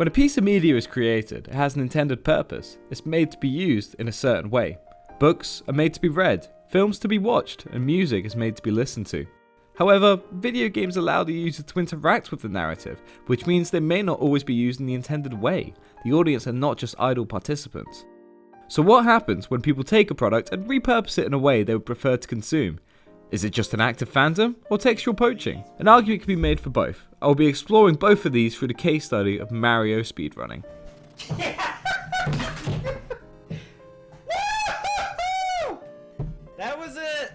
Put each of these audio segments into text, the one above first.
When a piece of media is created, it has an intended purpose. It's made to be used in a certain way. Books are made to be read, films to be watched, and music is made to be listened to. However, video games allow the user to interact with the narrative, which means they may not always be used in the intended way. The audience are not just idle participants. So what happens when people take a product and repurpose it in a way they would prefer to consume? Is it just an act of fandom or textual poaching? An argument can be made for both. I will be exploring both of these through the case study of Mario speedrunning. That was it!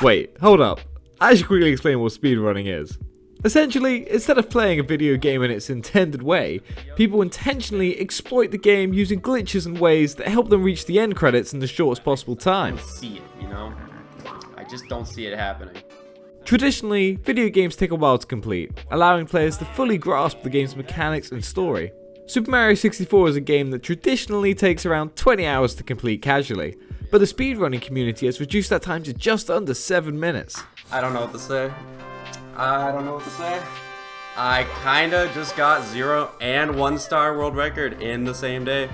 Wait, hold up. I should quickly explain what speedrunning is. Essentially, instead of playing a video game in its intended way, people intentionally exploit the game using glitches and ways that help them reach the end credits in the shortest possible time. I don't see it, you know? I just don't see it happening. Traditionally, video games take a while to complete, allowing players to fully grasp the game's mechanics and story. Super Mario 64 is a game that traditionally takes around 20 hours to complete casually, but the speedrunning community has reduced that time to just under 7 minutes. I don't know what to say. I kinda just got 0 and 1 star world record in the same day.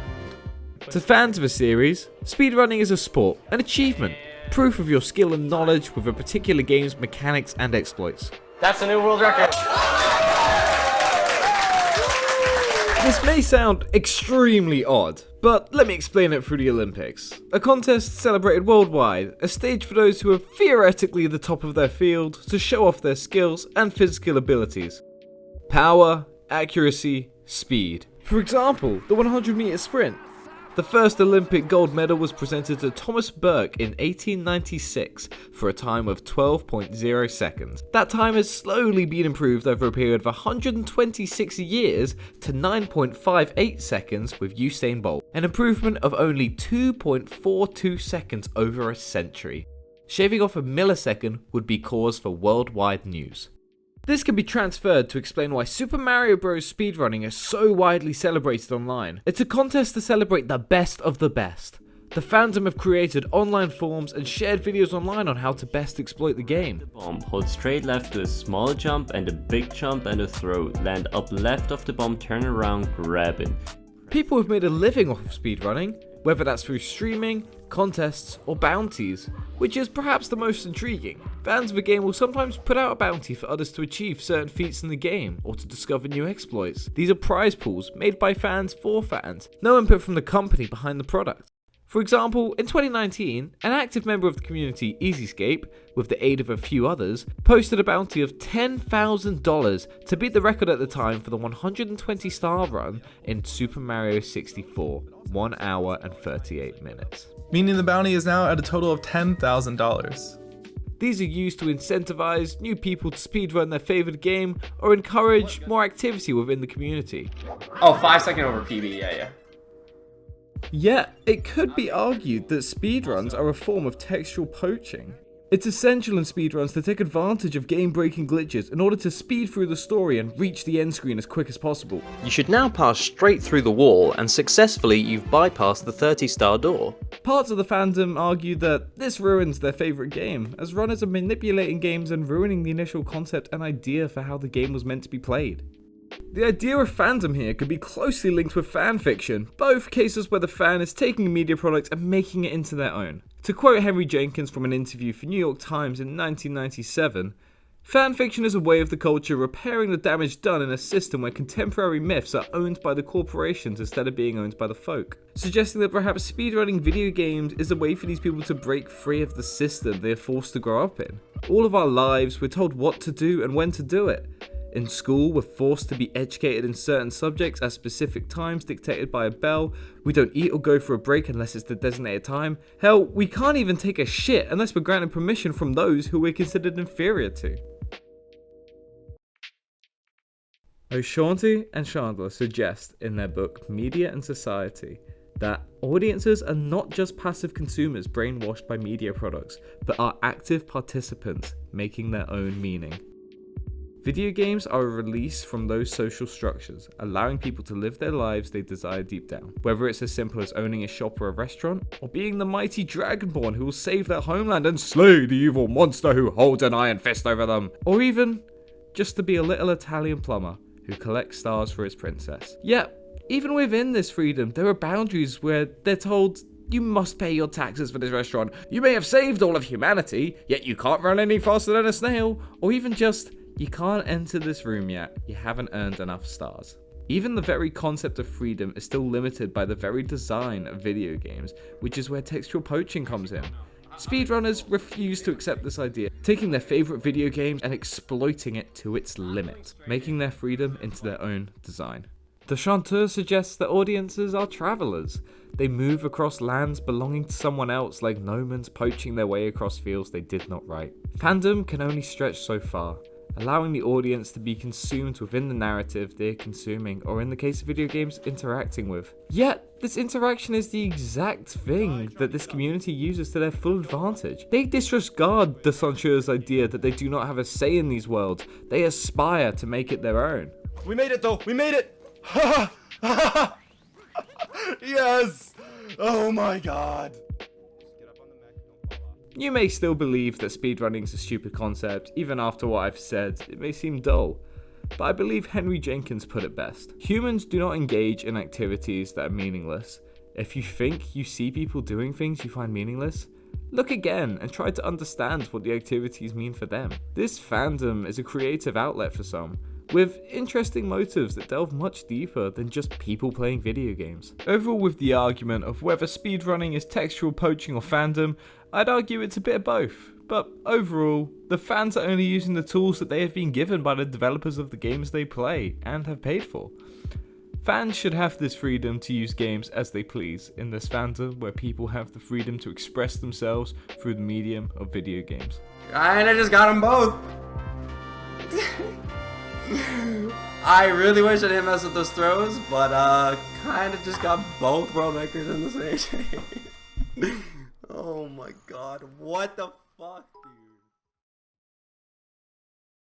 To fans of a series, speedrunning is a sport, an achievement, proof of your skill and knowledge with a particular game's mechanics and exploits. That's a new world record. This may sound extremely odd, but let me explain it through the Olympics. A contest celebrated worldwide, a stage for those who are theoretically the top of their field to show off their skills and physical abilities. Power, accuracy, speed. For example, the 100-meter sprint. The first Olympic gold medal was presented to Thomas Burke in 1896 for a time of 12.0 seconds. That time has slowly been improved over a period of 126 years to 9.58 seconds with Usain Bolt, an improvement of only 2.42 seconds over a century. Shaving off a millisecond would be cause for worldwide news. This can be transferred to explain why Super Mario Bros. Speedrunning is so widely celebrated online. It's a contest to celebrate the best of the best. The Fandom have created online forums and shared videos online on how to best exploit the game. Bomb, hold straight left to a small jump and a big jump and a throw. Land up left of the bomb, turn around, grab it. People have made a living off of speedrunning, whether that's through streaming, contests, or bounties, which is perhaps the most intriguing. Fans of a game will sometimes put out a bounty for others to achieve certain feats in the game, or to discover new exploits. These are prize pools made by fans for fans, no input from the company behind the product. For example, in 2019, an active member of the community, Easyscape, with the aid of a few others, posted a bounty of $10,000 to beat the record at the time for the 120-star run in Super Mario 64, 1 hour and 38 minutes. Meaning the bounty is now at a total of $10,000. These are used to incentivize new people to speedrun their favorite game or encourage more activity within the community. Oh, 5 second over PB, yeah. Yet, it could be argued that speedruns are a form of textual poaching. It's essential in speedruns to take advantage of game-breaking glitches in order to speed through the story and reach the end screen as quick as possible. You should now pass straight through the wall, and successfully you've bypassed the 30-star door. Parts of the fandom argue that this ruins their favourite game, as runners are manipulating games and ruining the initial concept and idea for how the game was meant to be played. The idea of fandom here could be closely linked with fanfiction, both cases where the fan is taking a media product and making it into their own. To quote Henry Jenkins from an interview for New York Times in 1997, fanfiction is a way of the culture repairing the damage done in a system where contemporary myths are owned by the corporations instead of being owned by the folk, suggesting that perhaps speedrunning video games is a way for these people to break free of the system they are forced to grow up in. All of our lives, we're told what to do and when to do it. In school, we're forced to be educated in certain subjects at specific times dictated by a bell. We don't eat or go for a break unless it's the designated time. Hell, we can't even take a shit unless we're granted permission from those who we're considered inferior to. O'Shaughnessy and Chandler suggest in their book Media and Society that audiences are not just passive consumers brainwashed by media products, but are active participants making their own meaning. Video games are a release from those social structures, allowing people to live their lives they desire deep down. Whether it's as simple as owning a shop or a restaurant, or being the mighty Dragonborn who will save their homeland and slay the evil monster who holds an iron fist over them, or even just to be a little Italian plumber who collects stars for his princess. Yet, even within this freedom, there are boundaries where they're told, you must pay your taxes for this restaurant. You may have saved all of humanity, yet you can't run any faster than a snail. Or even just, you can't enter this room yet. You haven't earned enough stars. Even the very concept of freedom is still limited by the very design of video games, which is where textual poaching comes in. Speedrunners refuse to accept this idea, taking their favourite video games and exploiting it to its limit, making their freedom into their own design. The chanteur suggests that audiences are travellers. They move across lands belonging to someone else, like gnomons poaching their way across fields they did not write. Fandom can only stretch so far, allowing the audience to be consumed within the narrative they're consuming, or in the case of video games, interacting with. Yet, this interaction is the exact thing that this community uses to their full advantage. They disregard the chanteur's idea that they do not have a say in these worlds. They aspire to make it their own. We made it though! We made it! Yes! Oh my god! You may still believe that speedrunning is a stupid concept, even after what I've said, it may seem dull. But I believe Henry Jenkins put it best. Humans do not engage in activities that are meaningless. If you think you see people doing things you find meaningless, look again and try to understand what the activities mean for them. This fandom is a creative outlet for some, with interesting motives that delve much deeper than just people playing video games. Overall, with the argument of whether speedrunning is textual poaching or fandom, I'd argue it's a bit of both. But overall, the fans are only using the tools that they have been given by the developers of the games they play and have paid for. Fans should have this freedom to use games as they please in this fandom where people have the freedom to express themselves through the medium of video games. And I just got them both. I really wish I didn't mess with those throws, but kind of just got both world records in the same day. Oh my god, what the fuck, dude?